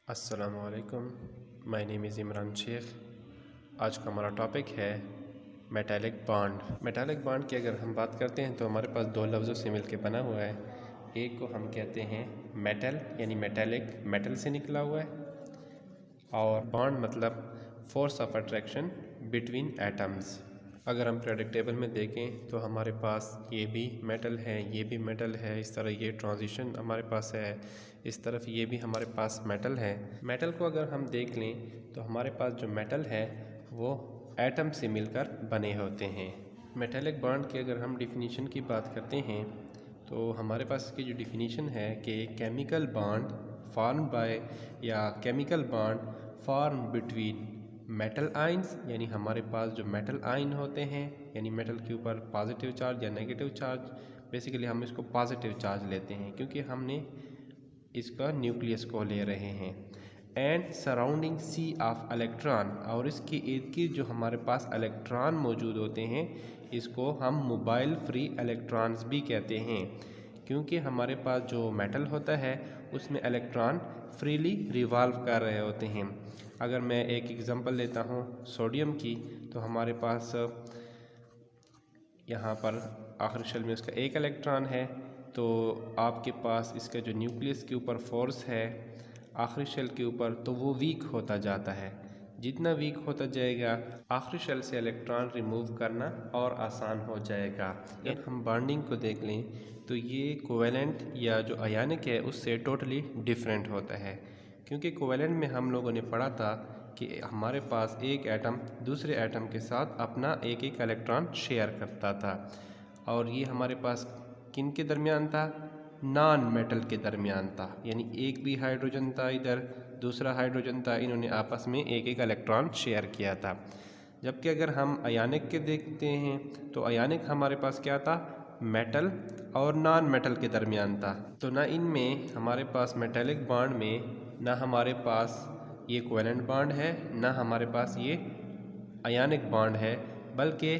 अस्सलामुअलैकुम, my name is Imran Sheikh. आज का हमारा टॉपिक है मेटालिक बॉन्ड। मेटालिक बॉन्ड की अगर हम बात करते हैं तो हमारे पास दो लफ्ज़ों से मिलकर बना हुआ है। एक को हम कहते हैं मेटल यानी मेटालिक, मेटल से निकला हुआ है, और बॉन्ड मतलब force of attraction between atoms. अगर हम पीरियोडिक टेबल में देखें तो हमारे पास ये भी मेटल है, ये भी मेटल है, इस तरह ये ट्रांजिशन हमारे पास है, इस तरफ ये भी हमारे पास मेटल है। मेटल को अगर हम देख लें तो हमारे पास जो मेटल है वो एटम से मिलकर बने होते हैं। मेटालिक बॉन्ड की अगर हम डिफिनीशन की बात करते हैं तो हमारे पास इसकी जो डिफिनीशन है कि केमिकल बॉन्ड फॉर्म बाय या chemical bond form between metal ions, यानी हमारे पास जो मेटल आइन होते हैं, यानी मेटल के ऊपर पॉजिटिव चार्ज या नेगेटिव चार्ज, बेसिकली हम इसको पॉजिटिव चार्ज लेते हैं क्योंकि हमने इसका न्यूक्लियस को ले रहे हैं, and surrounding sea of electron, और इसके इर्द गिर्द जो हमारे पास इलेक्ट्रॉन मौजूद होते हैं इसको हम मोबाइल फ्री इलेक्ट्रॉन्स भी कहते हैं, क्योंकि हमारे पास जो मेटल होता है उसमें इलेक्ट्रॉन फ्रीली रिवॉल्व कर रहे होते हैं। अगर मैं एक एग्जांपल लेता हूँ सोडियम की, तो हमारे पास यहाँ पर आखिरी शेल में उसका एक इलेक्ट्रॉन है, तो आपके पास इसका जो न्यूक्लियस के ऊपर फोर्स है आखिरी शेल के ऊपर, तो वो वीक होता जाता है। जितना वीक होता जाएगा आखिरी शेल से इलेक्ट्रॉन रिमूव करना और आसान हो जाएगा। अगर हम बॉन्डिंग को देख लें तो ये कोवेलेंट या जो आयनिक है उससे टोटली डिफरेंट होता है, क्योंकि कोवेलेंट में हम लोगों ने पढ़ा था कि हमारे पास एक एटम दूसरे एटम के साथ अपना एक एक इलेक्ट्रॉन शेयर करता था, और ये हमारे पास किन के दरमियान था? नॉन मेटल के दरमियान था, यानी एक भी हाइड्रोजन था, इधर दूसरा हाइड्रोजन था, इन्होंने आपस में एक एक इलेक्ट्रॉन शेयर किया था। जबकि अगर हम आयनिक के देखते हैं तो आयनिक हमारे पास क्या था? मेटल और नॉन मेटल के दरमियान था। तो ना इनमें हमारे पास मेटालिक बॉन्ड में ना हमारे पास ये कोवेलेंट बॉन्ड है, ना हमारे पास ये आयनिक बॉन्ड है, बल्कि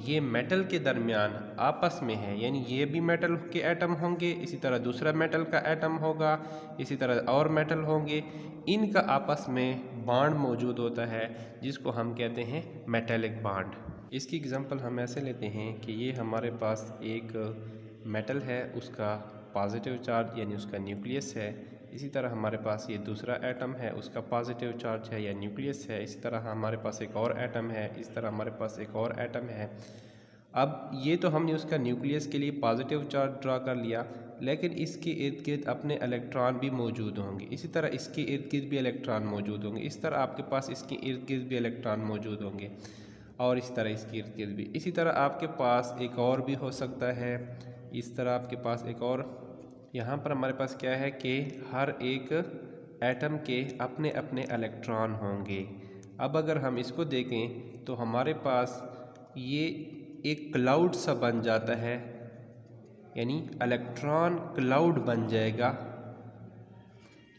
ये मेटल के दरमियान आपस में है, यानी ये भी मेटल के एटम होंगे, इसी तरह दूसरा मेटल का एटम होगा, इसी तरह और मेटल होंगे, इनका आपस में बॉन्ड मौजूद होता है जिसको हम कहते हैं मेटालिक बॉन्ड। इसकी एग्जांपल हम ऐसे लेते हैं कि ये हमारे पास एक मेटल है, उसका पॉजिटिव चार्ज यानी उसका न्यूक्लियस है, इसी तरह हमारे पास ये दूसरा एटम है, उसका पॉजिटिव चार्ज है या न्यूक्लियस है, इसी तरह हमारे पास एक और एटम है, इस तरह हमारे पास एक और एटम है। अब ये तो हमने उसका न्यूक्लियस के लिए पॉजिटिव चार्ज ड्रा कर लिया, लेकिन इसके इर्द गिर्द अपने इलेक्ट्रॉन भी मौजूद होंगे, इसी तरह इसके इर्द गिर्द भी इलेक्ट्रॉन मौजूद होंगे, इस तरह आपके पास इसके इर्द गिर्द भी इलेक्ट्रॉन मौजूद होंगे, और इस तरह इसके इर्द गिर्द भी। इसी तरह आपके पास एक और भी हो सकता है, इस तरह आपके पास एक और। यहाँ पर हमारे पास क्या है कि हर एक एटम के अपने अपने इलेक्ट्रॉन होंगे। अब अगर हम इसको देखें तो हमारे पास ये एक क्लाउड सा बन जाता है, यानी इलेक्ट्रॉन क्लाउड बन जाएगा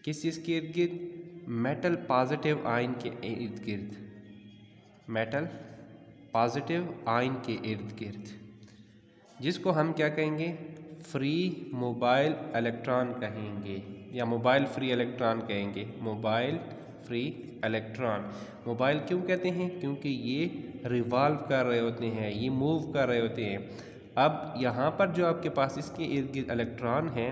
किस चीज़ के इर्द गिर्द? मेटल पॉजिटिव आयन के इर्द गिर्द, मेटल पॉजिटिव आयन के इर्द गिर्द, जिसको हम क्या कहेंगे? फ्री मोबाइल इलेक्ट्रॉन कहेंगे, या मोबाइल फ्री इलेक्ट्रॉन कहेंगे। Mobile free electron. मोबाइल क्यों कहते हैं? क्योंकि ये रिवॉल्व कर रहे होते हैं, ये मूव कर रहे होते हैं। अब यहाँ पर जो आपके पास इसके इर्द गिर्द इलेक्ट्रॉन हैं,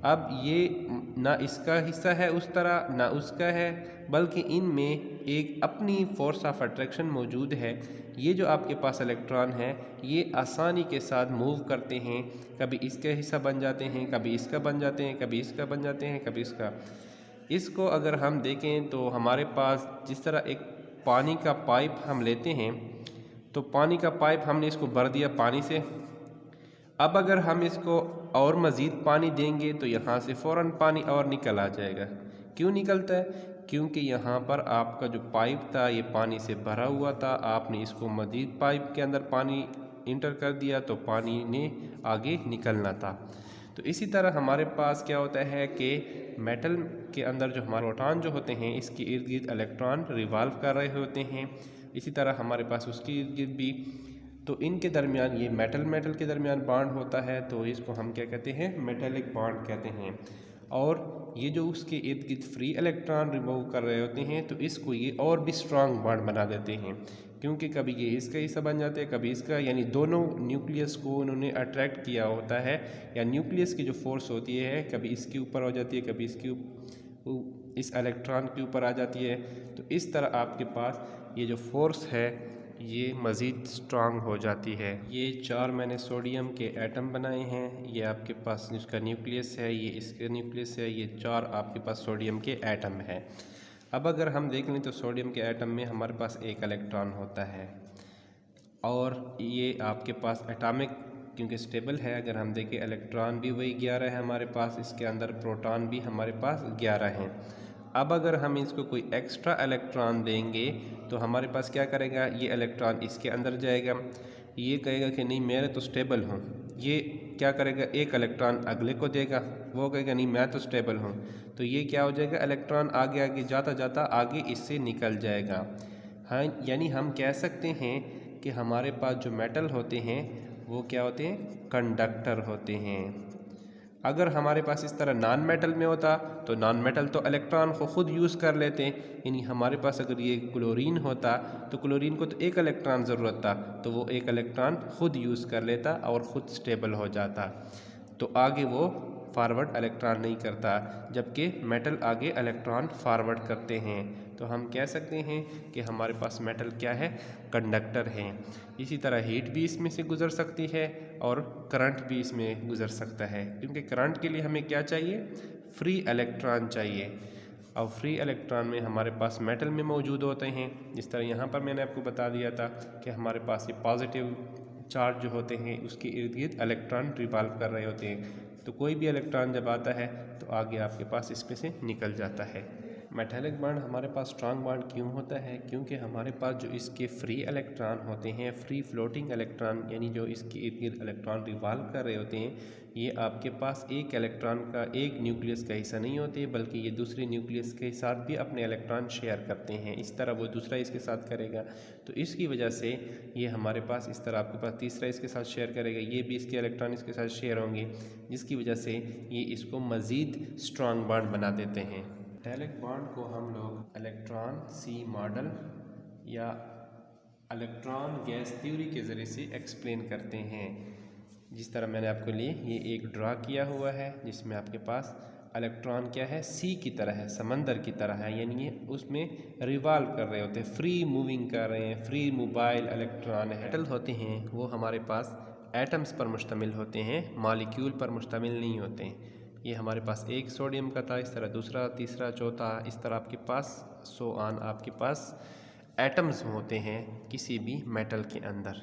अब ये ना इसका हिस्सा है उस तरह, ना उसका है, बल्कि इनमें एक अपनी फोर्स ऑफ अट्रैक्शन मौजूद है। ये जो आपके पास इलेक्ट्रॉन है ये आसानी के साथ मूव करते हैं, कभी इसका हिस्सा बन जाते हैं, कभी इसका बन जाते हैं, कभी इसका बन जाते हैं, कभी इसका। इसको अगर हम देखें तो हमारे पास जिस तरह एक पानी का पाइप हम लेते हैं, तो पानी का पाइप हमने इसको भर दिया पानी से। अब अगर हम इसको और मज़ीद पानी देंगे तो यहाँ से फ़ौरन पानी और निकल आ जाएगा। क्यों निकलता है? क्योंकि यहाँ पर आपका जो पाइप था ये पानी से भरा हुआ था, आपने इसको मज़ीद पाइप के अंदर पानी इंटर कर दिया तो पानी ने आगे निकलना था। तो इसी तरह हमारे पास क्या होता है कि मेटल के अंदर जो हमारे प्रोटॉन जो होते हैं इसके इर्द गिर्द इलेक्ट्रॉन रिवॉल्व कर रहे होते हैं, इसी तरह हमारे पास उसके इर्द गिर्द भी। तो इनके दरमियान ये मेटल के दरमियान बॉन्ड होता है, तो इसको हम क्या कहते हैं? मेटालिक बॉन्ड कहते हैं। और ये जो उसके इर्द गिर्द फ्री इलेक्ट्रॉन रिमूव कर रहे होते हैं तो इसको ये और भी स्ट्रांग बॉन्ड बना देते हैं, क्योंकि कभी ये इसका हिस्सा बन जाते हैं कभी इसका, यानी दोनों न्यूक्लियस को उन्होंने अट्रैक्ट किया होता है, या न्यूक्लियस की जो फोर्स होती है कभी इसके ऊपर हो जाती है कभी इस इलेक्ट्रॉन के ऊपर आ जाती है। तो इस तरह आपके पास ये जो फोर्स है ये मज़ीद स्ट्रांग हो जाती है। ये 4 मैंने सोडियम के एटम बनाए हैं, ये आपके पास जिसका न्यूक्लियस है ये इसका न्यूक्लियस है, ये 4 आपके पास सोडियम के एटम हैं। अब अगर हम देख लें तो सोडियम के एटम में हमारे पास एक इलेक्ट्रॉन होता है और ये आपके पास एटॉमिक क्योंकि स्टेबल है, अगर हम देखें इलेक्ट्रॉन भी वही 11 है हमारे पास, इसके अंदर प्रोटॉन भी हमारे पास 11 हैं। अब अगर हम इसको कोई एक्स्ट्रा इलेक्ट्रॉन देंगे तो हमारे पास क्या करेगा, ये इलेक्ट्रॉन इसके अंदर जाएगा, ये कहेगा कि नहीं मैं तो स्टेबल हूँ, ये क्या करेगा एक इलेक्ट्रॉन अगले को देगा, वो कहेगा नहीं मैं तो स्टेबल हूँ, तो ये क्या हो जाएगा इलेक्ट्रॉन आगे आगे जाता जाता आगे इससे निकल जाएगा। हाँ, यानी हम कह सकते हैं कि हमारे पास जो मेटल होते हैं वो क्या होते हैं, कंडक्टर होते हैं। अगर हमारे पास इस तरह नॉन मेटल में होता तो नॉन मेटल तो इलेक्ट्रॉन को ख़ुद यूज़ कर लेते हैं, यानी हमारे पास अगर ये क्लोरीन होता तो क्लोरीन को तो एक इलेक्ट्रॉन ज़रूरत था, तो वो एक इलेक्ट्रॉन ख़ुद यूज़ कर लेता और ख़ुद स्टेबल हो जाता, तो आगे वो फारवर्ड इलेक्ट्रॉन नहीं करता, जबकि मेटल आगे इलेक्ट्रॉन फारवर्ड करते हैं। तो हम कह सकते हैं कि हमारे पास मेटल क्या है, कंडक्टर हैं। इसी तरह हीट भी इसमें से गुज़र सकती है और करंट भी इसमें गुज़र सकता है, क्योंकि करंट के लिए हमें क्या चाहिए, फ्री इलेक्ट्रॉन चाहिए। और फ्री इलेक्ट्रॉन में हमारे पास मेटल में मौजूद होते हैं, जिस तरह यहाँ पर मैंने आपको बता दिया था कि हमारे पास ये पॉजिटिव चार्ज जो होते हैं उसके इर्द गिर्द इलेक्ट्रॉन रिवॉल्व कर रहे होते हैं, तो कोई भी इलेक्ट्रॉन जब आता है तो आगे आपके पास इसमें से निकल जाता है। मेटालिक बॉन्ड हमारे पास स्ट्रांग बॉन्ड क्यों होता है, क्योंकि हमारे पास जो इसके फ्री इलेक्ट्रॉन होते हैं, फ्री फ्लोटिंग इलेक्ट्रॉन, यानी जो इसके इर्द गिर्द इलेक्ट्रॉन रिवॉल्व कर रहे होते हैं, ये आपके पास एक इलेक्ट्रॉन का एक न्यूक्लियस का हिस्सा नहीं होते, बल्कि ये दूसरे न्यूक्लियस के साथ भी अपने इलेक्ट्रॉन शेयर करते हैं। इस तरह वो दूसरा इसके साथ करेगा, तो इसकी वजह से ये हमारे पास इस तरह आपके पास तीसरा इसके साथ शेयर करेगा, ये भी इसके इलेक्ट्रॉन इसके साथ शेयर होंगे, जिसकी वजह से ये इसको मज़ीद स्ट्रांग बॉन्ड बना देते हैं। मेटालिक बॉन्ड को हम लोग इलेक्ट्रॉन सी मॉडल या इलेक्ट्रॉन गैस थ्योरी के ज़रिए से एक्सप्लेन करते हैं। जिस तरह मैंने आपके लिए ये एक ड्रा किया हुआ है, जिसमें आपके पास इलेक्ट्रॉन क्या है, सी की तरह है, समंदर की तरह है, यानी ये उसमें रिवॉल्व कर रहे होते हैं, फ्री मूविंग कर रहे हैं, फ्री मोबाइल इलेक्ट्रॉन है। मेटल होते हैं वो हमारे पास एटम्स पर मुश्तमिल होते हैं, मॉलिक्यूल पर मुश्तमिल नहीं होते हैं। ये हमारे पास एक सोडियम का था, इस तरह दूसरा, तीसरा, चौथा, इस तरह आपके पास सो ऑन आपके पास एटम्स होते हैं किसी भी मेटल के अंदर।